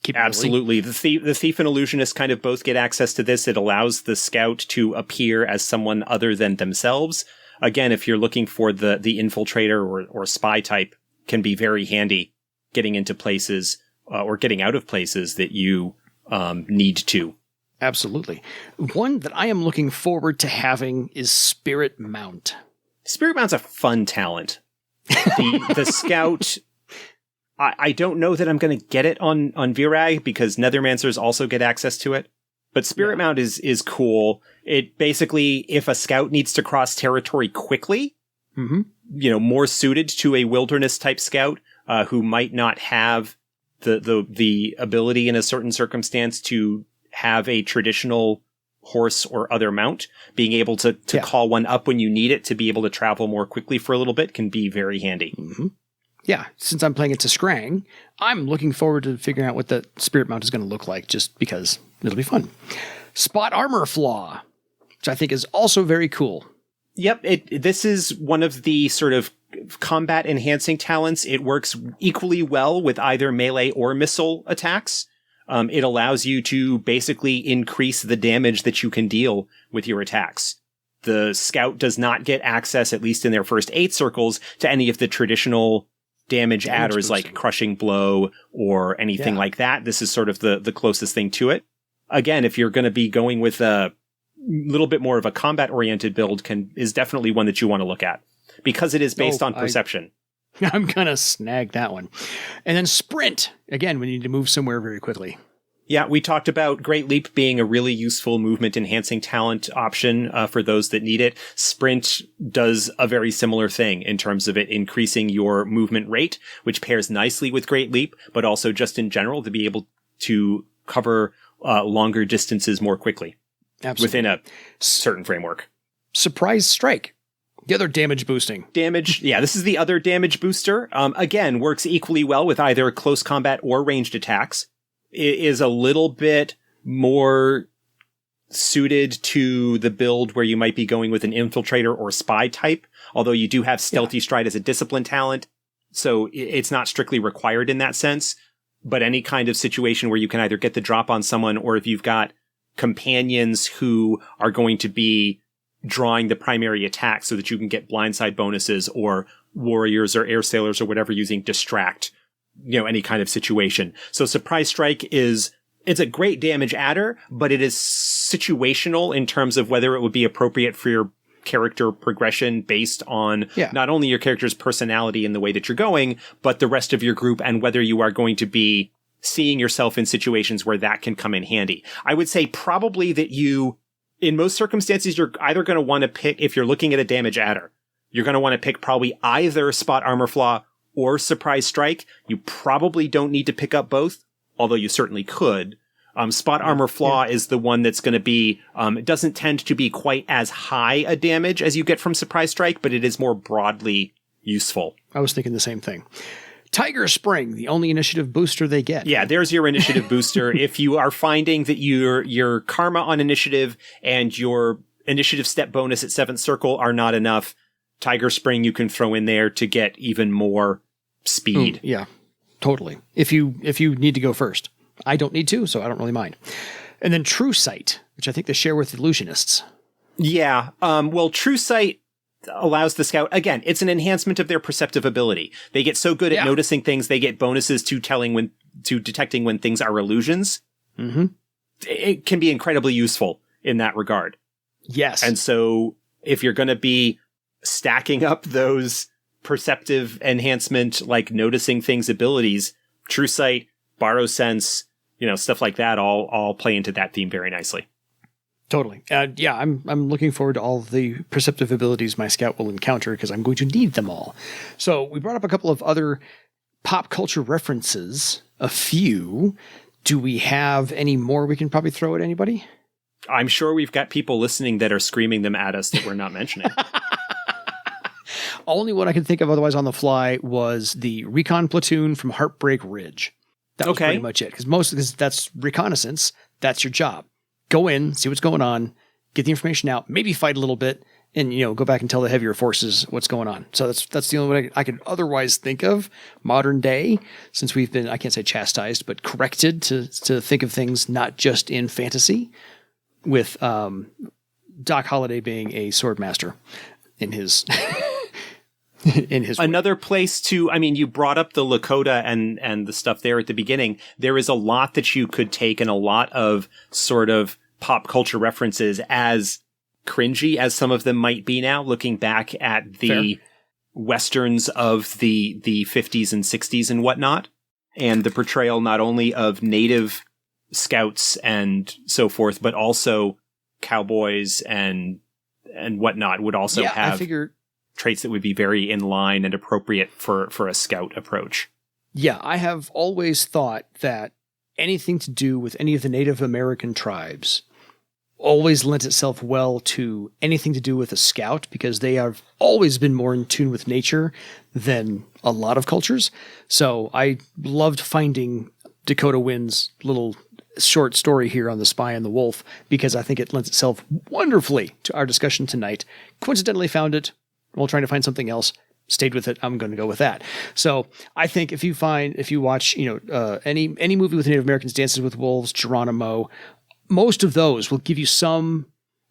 capability. Absolutely. The thief and illusionist kind of both get access to this. It allows the scout to appear as someone other than themselves. Again, if you're looking for the infiltrator or spy type, can be very handy getting into places or getting out of places that you need to. Absolutely. One that I am looking forward to having is Spirit Mount. Spirit Mount's a fun talent. The scout, I don't know that I'm going to get it on Virag because Nethermancers also get access to it. But Spirit Mount is cool. It basically, if a scout needs to cross territory quickly, more suited to a wilderness type scout who might not have the ability in a certain circumstance to have a traditional horse or other mount, being able to call one up when you need it to be able to travel more quickly for a little bit can be very handy. Mm-hmm. Yeah, since I'm playing it to Scrang, I'm looking forward to figuring out what the Spirit Mount is going to look like, just because it'll be fun. Spot Armor Flaw, which I think is also very cool. Yep, this is one of the sort of combat enhancing talents. It works equally well with either melee or missile attacks. It allows you to basically increase the damage that you can deal with your attacks. The scout does not get access, at least in their first 8 circles, to any of the traditional damage adders like Crushing Blow or anything like that. This is sort of the closest thing to it. Again, if you're going to be going with a little bit more of a combat-oriented build, is definitely one that you want to look at because it is based on perception. I'm going to snag that one. And then Sprint, again, we need to move somewhere very quickly. Yeah, we talked about Great Leap being a really useful movement-enhancing talent option for those that need it. Sprint does a very similar thing in terms of it increasing your movement rate, which pairs nicely with Great Leap, but also just in general to be able to cover longer distances more quickly. Absolutely. Within a certain framework. Surprise Strike. The other damage boosting. Damage, yeah, this is the other damage booster. Again, works equally well with either close combat or ranged attacks. It is a little bit more suited to the build where you might be going with an infiltrator or spy type, although you do have Stealthy Stride as a discipline talent, so it's not strictly required in that sense. But any kind of situation where you can either get the drop on someone, or if you've got companions who are going to be drawing the primary attack so that you can get blindside bonuses, or warriors or air sailors or whatever using distract, any kind of situation. So Surprise Strike it's a great damage adder, but it is situational in terms of whether it would be appropriate for your character progression based on not only your character's personality and the way that you're going, but the rest of your group and whether you are going to be seeing yourself in situations where that can come in handy. I would say probably that in most circumstances, you're either going to want to pick, if you're looking at a damage adder, you're going to want to pick probably either Spot Armor Flaw or Surprise Strike. You probably don't need to pick up both, although you certainly could. Spot Armor Flaw is the one that's going to be, it doesn't tend to be quite as high a damage as you get from Surprise Strike, but it is more broadly useful. I was thinking the same thing. Tiger Spring, the only initiative booster they get. Yeah, there's your initiative booster. If you are finding that your karma on initiative and your initiative step bonus at 7th circle are not enough, Tiger Spring you can throw in there to get even more speed. Yeah, totally. If you need to go first. I don't need to, so I don't really mind. And then True Sight, which I think they share with illusionists. Yeah. Well, True Sight allows the scout, again, it's an enhancement of their perceptive ability. They get so good at noticing things, they get bonuses to detecting when things are illusions. Mm-hmm. it can be incredibly useful in that regard. Yes. And so if you're going to be stacking up those perceptive enhancement, like noticing things abilities, True Sight, Borrow Sense, stuff like that all play into that theme very nicely. Totally. Yeah, I'm looking forward to all the perceptive abilities my scout will encounter because I'm going to need them all. So we brought up a couple of other pop culture references, a few. Do we have any more we can probably throw at anybody? I'm sure we've got people listening that are screaming them at us that we're not mentioning. Only one I can think of otherwise on the fly was the recon platoon from Heartbreak Ridge. That was pretty much it. Because that's reconnaissance. That's your job. Go in, see what's going on, get the information out, maybe fight a little bit, and go back and tell the heavier forces what's going on. So that's the only way I could otherwise think of modern day, since we've been, I can't say chastised, but corrected to think of things not just in fantasy, with Doc Holliday being a sword master in his another place to, you brought up the Lakota and the stuff there at the beginning. There is a lot that you could take and a lot of sort of pop culture references, as cringy as some of them might be now, looking back at the Westerns of the 50s and 60s and whatnot, and the portrayal not only of native scouts and so forth, but also cowboys and whatnot would also have traits that would be very in line and appropriate for a scout approach. Yeah, I have always thought that anything to do with any of the Native American tribes always lent itself well to anything to do with a scout, because they have always been more in tune with nature than a lot of cultures. So I loved finding Dakota Wind's little short story here on The Spy and the Wolf, because I think it lends itself wonderfully to our discussion tonight. Coincidentally found it while trying to find something else, stayed with it. I'm going to go with that. So I think if you watch, any movie with Native Americans, Dances with Wolves, Geronimo, most of those will give you some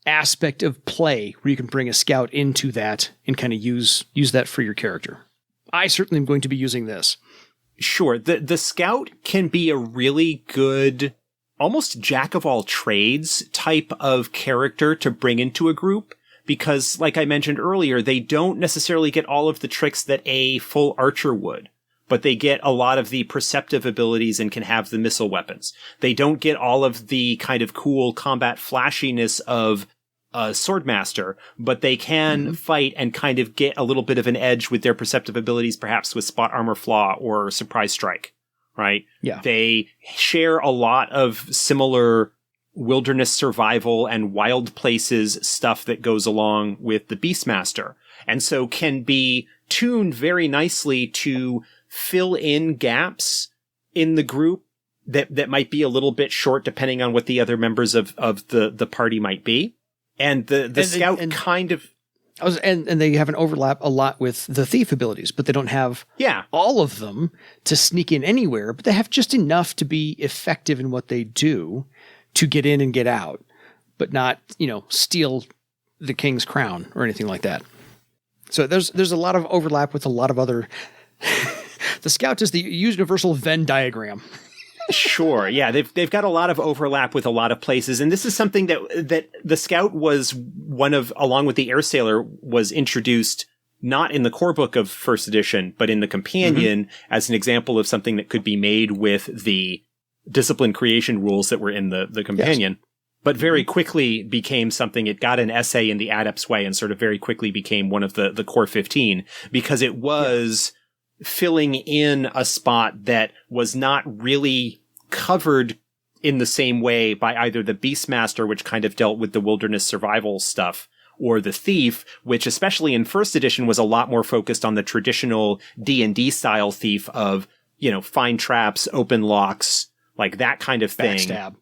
aspect of play where you can bring a scout into that and kind of use that for your character. I certainly am going to be using this. Sure. The scout can be a really good, almost jack of all trades type of character to bring into a group. Because, like I mentioned earlier, they don't necessarily get all of the tricks that a full archer would, but they get a lot of the perceptive abilities and can have the missile weapons. They don't get all of the kind of cool combat flashiness of a swordmaster, but they can fight and kind of get a little bit of an edge with their perceptive abilities, perhaps with spot armor flaw or surprise strike, right? Yeah. They share a lot of similar wilderness survival and wild places stuff that goes along with the Beastmaster, and so can be tuned very nicely to fill in gaps in the group that might be a little bit short depending on what the other members of the party might be. And the scout kind of... And they have an overlap a lot with the thief abilities, but they don't have all of them to sneak in anywhere, but they have just enough to be effective in what they do, to get in and get out, but not, steal the king's crown or anything like that. So there's a lot of overlap with a lot of other... The scout is the universal Venn diagram. Sure. Yeah. They've got a lot of overlap with a lot of places. And this is something that the scout was one of, along with the air sailor, was introduced not in the core book of first edition, but in the companion as an example of something that could be made with the discipline creation rules that were in the companion, but very quickly became something. It got an essay in the Adept's way and sort of very quickly became one of the core 15, because it was filling in a spot that was not really covered in the same way by either the Beastmaster, which kind of dealt with the wilderness survival stuff, or the Thief, which especially in first edition was a lot more focused on the traditional D&D style thief of, find traps, open locks, like that kind of thing. Backstab.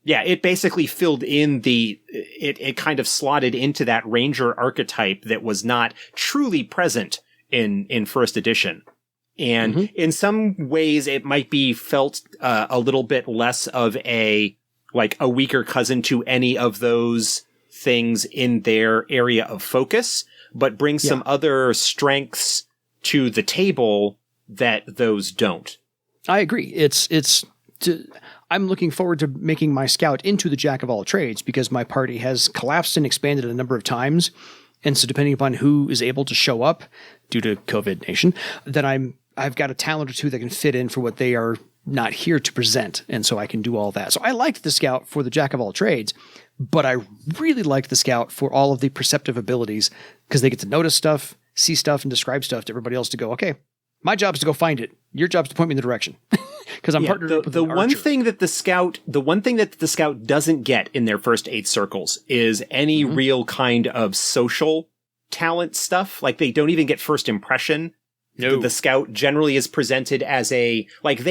Yeah, it basically filled in it kind of slotted into that ranger archetype that was not truly present in first edition. And in some ways it might be felt a little bit less of a weaker cousin to any of those things in their area of focus, but brings some other strengths to the table that those don't. I agree. It's I'm looking forward to making my scout into the jack of all trades because my party has collapsed and expanded a number of times. And so depending upon who is able to show up due to COVID nation, then I've got a talent or two that can fit in for what they are not here to present. And so I can do all that. So I liked the scout for the jack of all trades, but I really liked the scout for all of the perceptive abilities because they get to notice stuff, see stuff, and describe stuff to everybody else to go, okay, my job is to go find it. Your job is to point me in the direction. Because I'm partnered up with the an one archer. thing that the scout doesn't get in their first 8 circles is any real kind of social talent stuff. Like they don't even get first impression. No. The scout generally is presented as they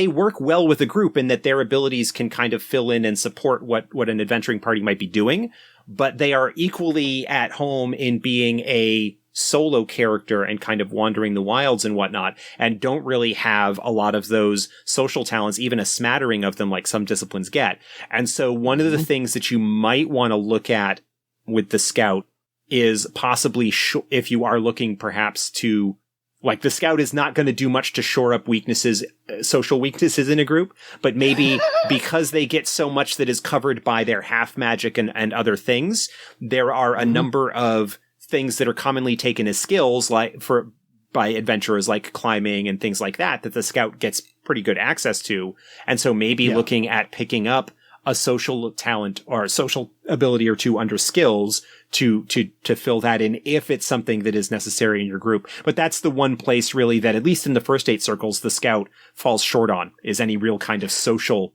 work well with a group in that their abilities can kind of fill in and support what an adventuring party might be doing, but they are equally at home in being a solo character and kind of wandering the wilds and whatnot, and don't really have a lot of those social talents, even a smattering of them like some disciplines get. And so one of the things that you might want to look at with the scout is possibly if you are looking perhaps to, like, the scout is not going to do much to shore up weaknesses, social weaknesses in a group, but maybe because they get so much that is covered by their half magic and other things, there are a number of things that are commonly taken as skills by adventurers, like climbing and things like that the scout gets pretty good access to. And so maybe looking at picking up a social talent or a social ability or two under skills to fill that in if it's something that is necessary in your group. But that's the one place really that, at least in the first 8 circles, the scout falls short on, is any real kind of social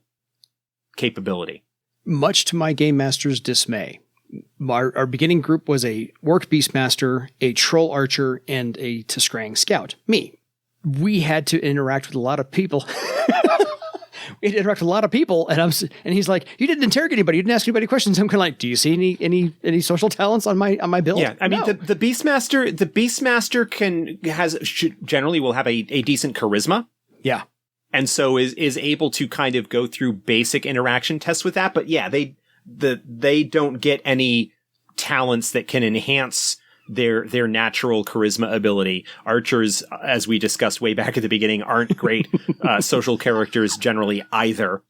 capability. Much to my game master's dismay, our beginning group was a Orc Beastmaster, a Troll Archer, and a Tiskrang Scout. Me. We had to interact with a lot of people. And he's like, "You didn't interrogate anybody. You didn't ask anybody questions." I'm kind of like, "Do you see any social talents on my build?" Yeah, I mean, No. the Beastmaster generally will have a decent charisma. Yeah. And so is able to kind of go through basic interaction tests with that. But yeah, they don't get any talents that can enhance their natural charisma ability. Archers, as we discussed way back at the beginning, aren't great social characters generally either.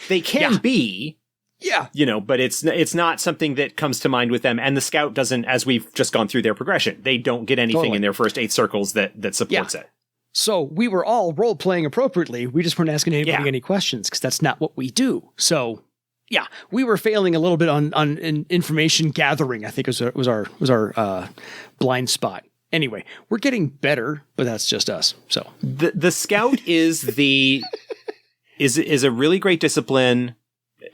They can be, but it's not something that comes to mind with them. And the scout doesn't, as we've just gone through their progression, they don't get anything in their first 8 circles that supports it. So we were all role playing appropriately. We just weren't asking anybody any questions because that's not what we do. So yeah, we were failing a little bit on information gathering. I think was our blind spot. Anyway, we're getting better, but that's just us. So the scout is a really great discipline,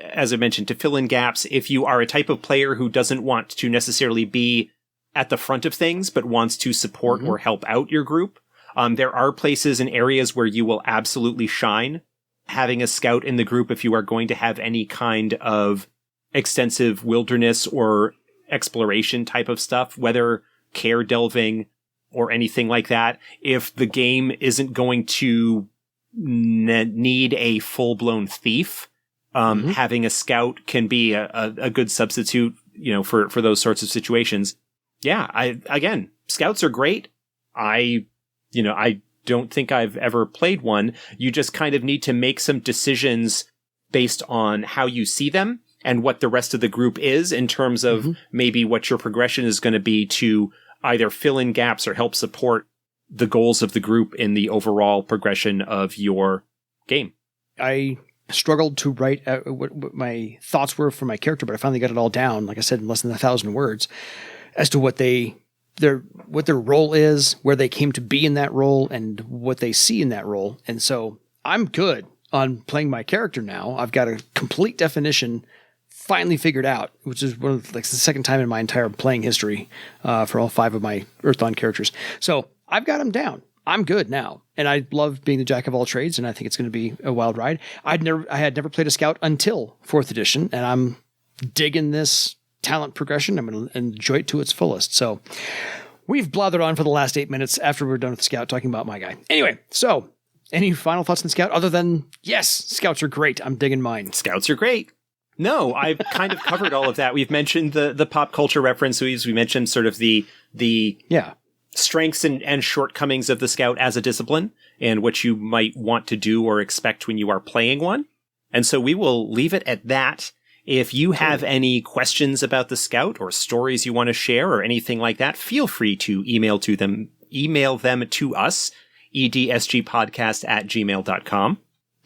as I mentioned, to fill in gaps. If you are a type of player who doesn't want to necessarily be at the front of things, but wants to support or help out your group, there are places and areas where you will absolutely shine. Having a scout in the group, if you are going to have any kind of extensive wilderness or exploration type of stuff, whether care delving or anything like that, if the game isn't going to need a full-blown thief, having a scout can be a good substitute, for those sorts of situations. Yeah, scouts are great. I don't think I've ever played one. You just kind of need to make some decisions based on how you see them and what the rest of the group is in terms of maybe what your progression is going to be to either fill in gaps or help support the goals of the group in the overall progression of your game. I struggled to write out what my thoughts were for my character, but I finally got it all down, like I said, in less than 1,000 words, as to what their role is, where they came to be in that role, and what they see in that role. And so I'm good on playing my character now. I've got a complete definition finally figured out, which is one of the second time in my entire playing history for all 5 of my Earthbound characters. So I've got them down. I'm good now. And I love being the jack of all trades, and I think it's going to be a wild ride. I had never played a scout until 4th edition, and I'm digging this talent progression. I'm going to enjoy it to its fullest. So we've blathered on for the last 8 minutes after we're done with the scout talking about my guy. Anyway, so any final thoughts on the scout other than, yes, scouts are great. I'm digging mine. Scouts are great. No, I've kind of covered all of that. We've mentioned the pop culture references. We mentioned sort of the strengths and shortcomings of the scout as a discipline and what you might want to do or expect when you are playing one. And so we will leave it at that. If you have any questions about the Scout or stories you want to share or anything like that, feel free to email them to us, edsgpodcast@gmail.com.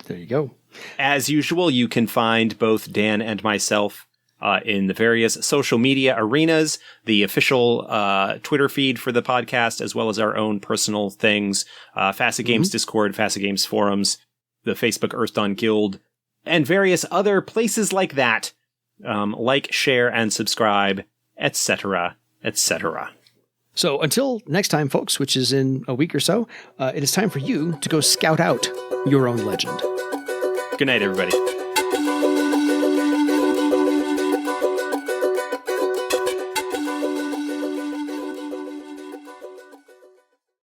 There you go. As usual, you can find both Dan and myself in the various social media arenas, the official Twitter feed for the podcast, as well as our own personal things, Facet Games Discord, Facet Games forums, the Facebook Earthdawn Guild, and various other places like that. Like, share, and subscribe, etc., etc. So until next time, folks, which is in a week or so, it is time for you to go scout out your own legend. Good night, everybody.